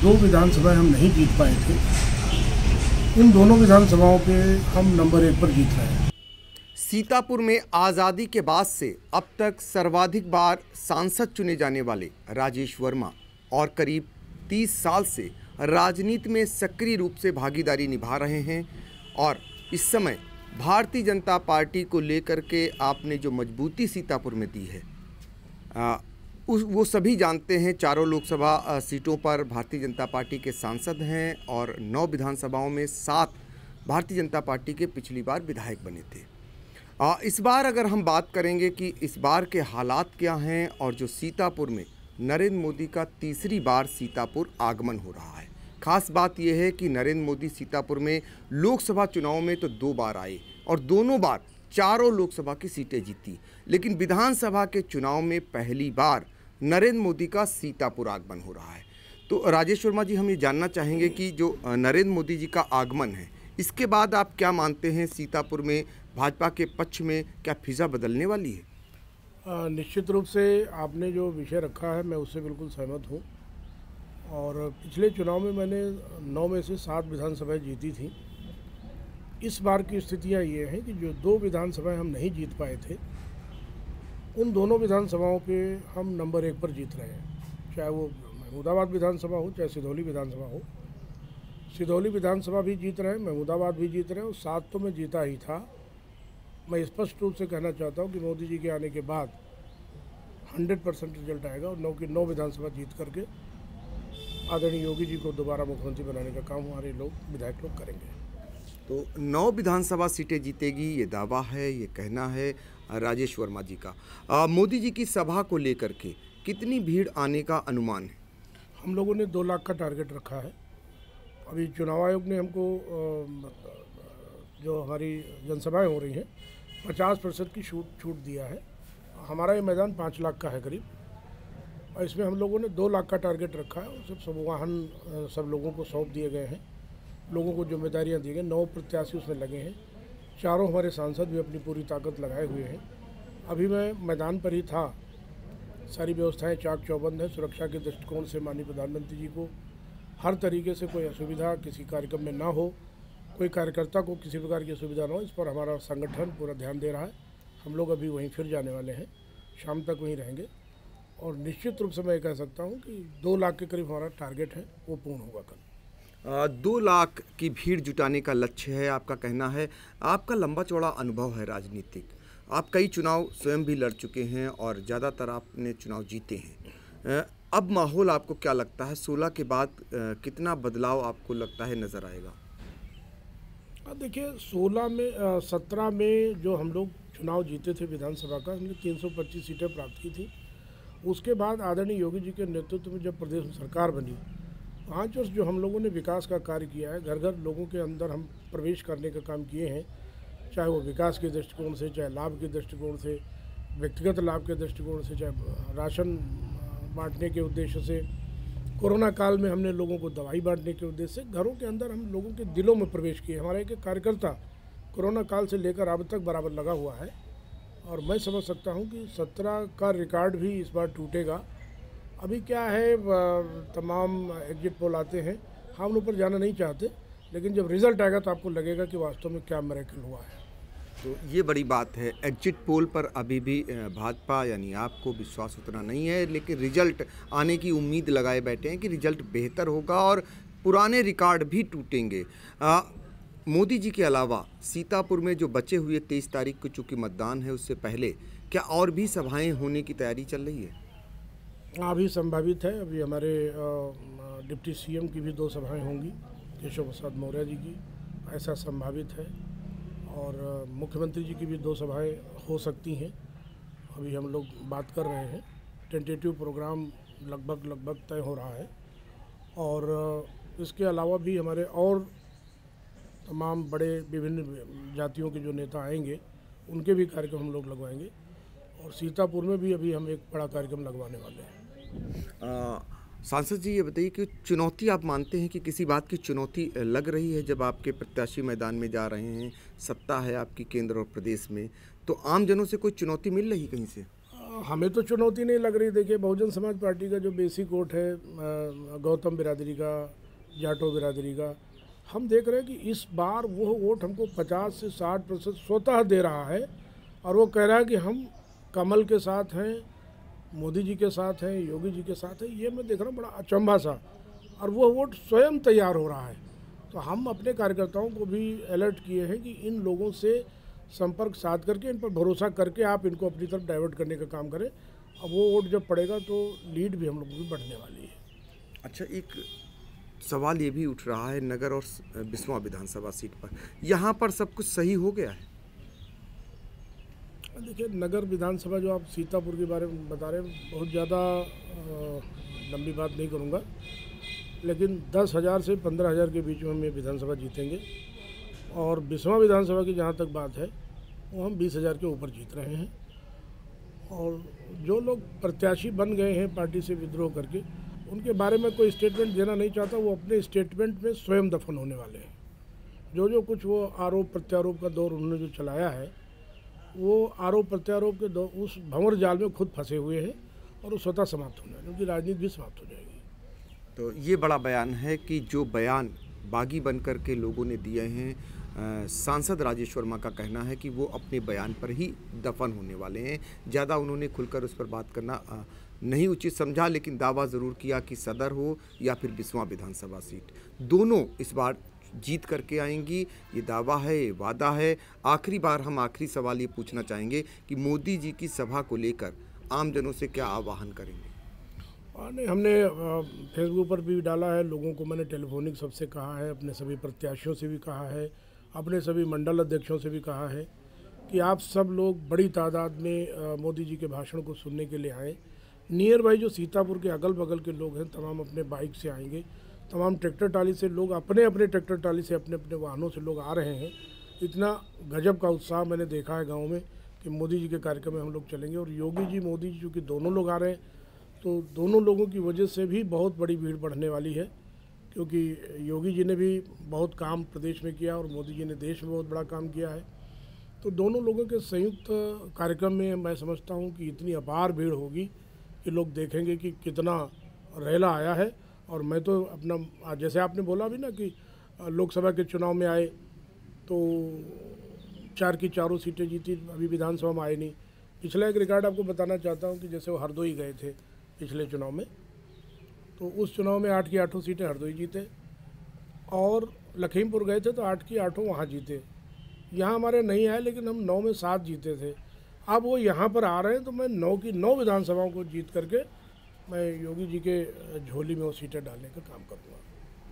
दो विधानसभाएं हम नहीं जीत पाए थे, उन दोनों विधानसभाओं पे हम नंबर 1 पर जीत रहे हैं। सीतापुर में आज़ादी के बाद से अब तक सर्वाधिक बार सांसद चुने जाने वाले राजेश वर्मा और करीब 30 साल से राजनीति में सक्रिय रूप से भागीदारी निभा रहे हैं और इस समय भारतीय जनता पार्टी को लेकर के आपने जो मजबूती सीतापुर में दी है वो सभी जानते हैं। चारों लोकसभा सीटों पर भारतीय जनता पार्टी के सांसद हैं और 9 विधानसभाओं में 7 भारतीय जनता पार्टी के पिछली बार विधायक बने थे। इस बार अगर हम बात करेंगे कि इस बार के हालात क्या हैं और जो सीतापुर में नरेंद्र मोदी का तीसरी बार सीतापुर आगमन हो रहा है। खास बात यह है कि नरेंद्र मोदी सीतापुर में लोकसभा चुनाव में तो 2 बार आए और दोनों बार चारों लोकसभा की सीटें जीती, लेकिन विधानसभा के चुनाव में पहली बार नरेंद्र मोदी का सीतापुर आगमन हो रहा है। तो राजेश वर्मा जी, हम ये जानना चाहेंगे कि जो नरेंद्र मोदी जी का आगमन है, इसके बाद आप क्या मानते हैं सीतापुर में भाजपा के पक्ष में क्या फिजा बदलने वाली है? निश्चित रूप से आपने जो विषय रखा है मैं उससे बिल्कुल सहमत हूँ और पिछले चुनाव में मैंने 9 में से 7 विधानसभाएं जीती थी। इस बार की स्थितियाँ ये हैं कि जो 2 विधानसभाएं हम नहीं जीत पाए थे, उन दोनों विधानसभाओं पे हम नंबर 1 पर जीत रहे हैं। चाहे वो महमूदाबाद विधानसभा हो, चाहे सिधौली विधानसभा हो। सिधौली विधानसभा भी जीत रहे हैं, महमूदाबाद भी जीत रहे हैं और 7 तो मैं जीता ही था। मैं स्पष्ट रूप से कहना चाहता हूँ कि मोदी जी के आने के बाद 100% रिजल्ट आएगा और 9 की 9 विधानसभा जीत करके आदरणीय योगी जी को दोबारा मुख्यमंत्री बनाने का काम हमारे विधायक लोग करेंगे। तो 9 विधानसभा सीटें जीतेगी, ये दावा है, ये कहना है राजेश वर्मा जी का। मोदी जी की सभा को लेकर के कितनी भीड़ आने का अनुमान है? हम लोगों ने 2 लाख का टारगेट रखा है। अभी चुनाव आयोग ने हमको जो हमारी जनसभाएं हो रही हैं 50% की छूट दिया है। हमारा ये मैदान 5 लाख का है करीब, और इसमें हम लोगों ने 2 लाख का टारगेट रखा है। सब वाहन सब लोगों को सौंप दिए गए हैं, लोगों को जिम्मेदारियां दी गई। 9 प्रत्याशी उसमें लगे हैं, चारों हमारे सांसद भी अपनी पूरी ताकत लगाए हुए हैं। अभी मैं मैदान पर ही था, सारी व्यवस्थाएं चाक चौबंद है। सुरक्षा के दृष्टिकोण से माननीय प्रधानमंत्री जी को हर तरीके से कोई असुविधा किसी कार्यक्रम में ना हो, कोई कार्यकर्ता को किसी प्रकार की असुविधा ना हो, इस पर हमारा संगठन पूरा ध्यान दे रहा है। हम लोग अभी वहीं फिर जाने वाले हैं, शाम तक वहीं रहेंगे और निश्चित रूप से मैं कह सकता हूँ कि 2 लाख के करीब हमारा टारगेट है, वो पूर्ण होगा कल। 2 लाख की भीड़ जुटाने का लक्ष्य है आपका कहना है। आपका लंबा चौड़ा अनुभव है राजनीतिक, आप कई चुनाव स्वयं भी लड़ चुके हैं और ज़्यादातर आपने चुनाव जीते हैं। अब माहौल आपको क्या लगता है 16 के बाद कितना बदलाव आपको लगता है नज़र आएगा? देखिए 17 में जो हम लोग चुनाव जीते थे विधानसभा का, हमने 325 सीटें प्राप्त की थी। उसके बाद आदरणीय योगी जी के नेतृत्व में जब प्रदेश में सरकार बनी, 5 वर्ष जो हम लोगों ने विकास का कार्य किया है, घर घर लोगों के अंदर हम प्रवेश करने का काम किए हैं, चाहे वो विकास के दृष्टिकोण से, चाहे लाभ के दृष्टिकोण से, व्यक्तिगत लाभ के दृष्टिकोण से, चाहे राशन बांटने के उद्देश्य से, कोरोना काल में हमने लोगों को दवाई बांटने के उद्देश्य से घरों के अंदर हम लोगों के दिलों में प्रवेश किए। हमारा एक कार्यकर्ता कोरोना काल से लेकर अब तक बराबर लगा हुआ है और मैं समझ सकता हूं कि 17 का रिकॉर्ड भी इस बार टूटेगा। अभी क्या है, तमाम एग्जिट पोल आते हैं, हम उन पर जाना नहीं चाहते, लेकिन जब रिजल्ट आएगा तो आपको लगेगा कि वास्तव में क्या मिरेकल हुआ है। तो ये बड़ी बात है, एग्जिट पोल पर अभी भी भाजपा यानी आपको विश्वास उतना नहीं है, लेकिन रिजल्ट आने की उम्मीद लगाए बैठे हैं कि रिजल्ट बेहतर होगा और पुराने रिकॉर्ड भी टूटेंगे। मोदी जी के अलावा सीतापुर में जो बचे हुए 23 तारीख को चूँकि मतदान है, उससे पहले क्या और भी सभाएं होने की तैयारी चल रही है? अभी संभावित है, अभी हमारे डिप्टी सीएम की भी 2 सभाएं होंगी, केशव प्रसाद मौर्य जी की, ऐसा संभावित है, और मुख्यमंत्री जी की भी 2 सभाएं हो सकती हैं। अभी हम लोग बात कर रहे हैं, टेंटेटिव प्रोग्राम लगभग तय हो रहा है और इसके अलावा भी हमारे और तमाम बड़े विभिन्न जातियों के जो नेता आएंगे उनके भी कार्यक्रम हम लोग लगवाएंगे और सीतापुर में भी अभी हम एक बड़ा कार्यक्रम लगवाने वाले हैं। सांसद जी, ये बताइए कि चुनौती आप मानते हैं कि किसी बात की चुनौती लग रही है जब आपके प्रत्याशी मैदान में जा रहे हैं, सत्ता है आपकी केंद्र और प्रदेश में, तो आम जनों से कोई चुनौती मिल रही कहीं से? हमें तो चुनौती नहीं लग रही। देखिए, बहुजन समाज पार्टी का जो बेसिक वोट है गौतम बिरादरी का, जाटो बिरादरी का, हम देख रहे हैं कि इस बार वो वोट हमको 50 से 60% स्वतः दे रहा है और वो कह रहा है कि हम कमल के साथ हैं, मोदी जी के साथ हैं, योगी जी के साथ हैं। ये मैं देख रहा हूँ बड़ा अचंभा सा, और वो वोट स्वयं तैयार हो रहा है। तो हम अपने कार्यकर्ताओं को भी अलर्ट किए हैं कि इन लोगों से संपर्क साध करके, इन पर भरोसा करके आप इनको अपनी तरफ डाइवर्ट करने का काम करें। अब वो वोट जब पड़ेगा तो लीड भी हम लोगों की बढ़ने वाली है। अच्छा, एक सवाल ये भी उठ रहा है, नगर और बिस्वा विधानसभा सीट पर, यहाँ पर सब कुछ सही हो गया है? देखिए, नगर विधानसभा जो आप सीतापुर के बारे में बता रहे हैं, बहुत ज़्यादा लंबी बात नहीं करूँगा, लेकिन 10,000 से 15,000 के बीच में हम ये विधानसभा जीतेंगे। और बिस्वा विधानसभा की जहाँ तक बात है, वो हम 20,000 के ऊपर जीत रहे हैं। और जो लोग प्रत्याशी बन गए हैं पार्टी से विद्रोह करके, उनके बारे में कोई स्टेटमेंट देना नहीं चाहता। वो अपने स्टेटमेंट में स्वयं दफन होने वाले हैं। जो कुछ वो आरोप प्रत्यारोप का दौर उन्होंने जो चलाया है, वो आरोप प्रत्यारोप के दौर उस भंवर जाल में खुद फंसे हुए हैं और वो स्वतः समाप्त होने वाले, उनकी राजनीति भी समाप्त हो जाएगी। तो ये बड़ा बयान है कि जो बयान बागी बन कर के लोगों ने दिए हैं, सांसद राजेश वर्मा का कहना है कि वो अपने बयान पर ही दफन होने वाले हैं। ज़्यादा उन्होंने खुलकर उस पर बात करना नहीं उचित समझा, लेकिन दावा ज़रूर किया कि सदर हो या फिर बिस्वा विधानसभा सीट, दोनों इस बार जीत करके आएंगी। ये दावा है, ये वादा है। आखिरी बार हम आखिरी सवाल ये पूछना चाहेंगे कि मोदी जी की सभा को लेकर आमजनों से क्या आह्वान करेंगे? नहीं, हमने फेसबुक पर भी डाला है, लोगों को मैंने टेलीफोनिक सबसे कहा है, अपने सभी प्रत्याशियों से भी कहा है, अपने सभी मंडल अध्यक्षों से भी कहा है कि आप सब लोग बड़ी तादाद में मोदी जी के भाषण को सुनने के लिए आएँ। नियर बाई जो सीतापुर के अगल बगल के लोग हैं, तमाम अपने बाइक से आएंगे, तमाम ट्रैक्टर ट्राली से लोग अपने अपने ट्रैक्टर ट्राली से अपने अपने वाहनों से लोग आ रहे हैं। इतना गजब का उत्साह मैंने देखा है गाँव में कि मोदी जी के कार्यक्रम में हम लोग चलेंगे। और योगी जी मोदी जी चूँकि दोनों लोग आ रहे हैं, तो दोनों लोगों की वजह से भी बहुत बड़ी भीड़ बढ़ने वाली है, क्योंकि योगी जी ने भी बहुत काम प्रदेश में किया और मोदी जी ने देश में बहुत बड़ा काम किया है। तो दोनों लोगों के संयुक्त कार्यक्रम में मैं समझता हूँ कि इतनी अपार भीड़ होगी कि लोग देखेंगे कि कितना रैला आया है। और मैं तो अपना, जैसे आपने बोला भी ना कि लोकसभा के चुनाव में आए तो 4 की 4 सीटें जीती, अभी विधानसभा में आए नहीं। पिछला एक रिकॉर्ड आपको बताना चाहता हूँ कि जैसे वो हरदोई गए थे पिछले चुनाव में, तो उस चुनाव में 8 की 8 सीटें हरदोई जीते, और लखीमपुर गए थे तो 8 की 8 वहाँ जीते। यहाँ हमारे नहीं आए, लेकिन हम 9 में 7 जीते थे। अब वो यहाँ पर आ रहे हैं, तो मैं 9 की 9 विधानसभाओं को जीत करके मैं योगी जी के झोली में वो सीटें डालने का काम करूँगा।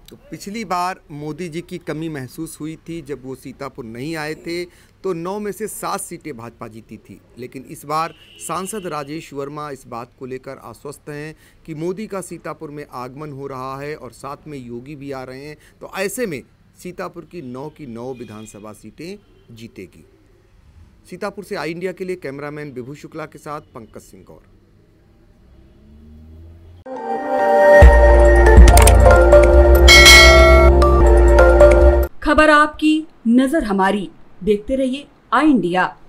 तो पिछली बार मोदी जी की कमी महसूस हुई थी जब वो सीतापुर नहीं आए थे, तो 9 में से 7 सीटें भाजपा जीती थी। लेकिन इस बार सांसद राजेश वर्मा इस बात को लेकर आश्वस्त हैं कि मोदी का सीतापुर में आगमन हो रहा है और साथ में योगी भी आ रहे हैं। तो ऐसे में सीतापुर की 9 की 9 विधानसभा सीटें जीतेगी। सीतापुर से आई इंडिया के लिए कैमरामैन विभू शुक्ला के साथ पंकज सिंह गौर। खबर आपकी, नजर हमारी। देखते रहिए आई इंडिया।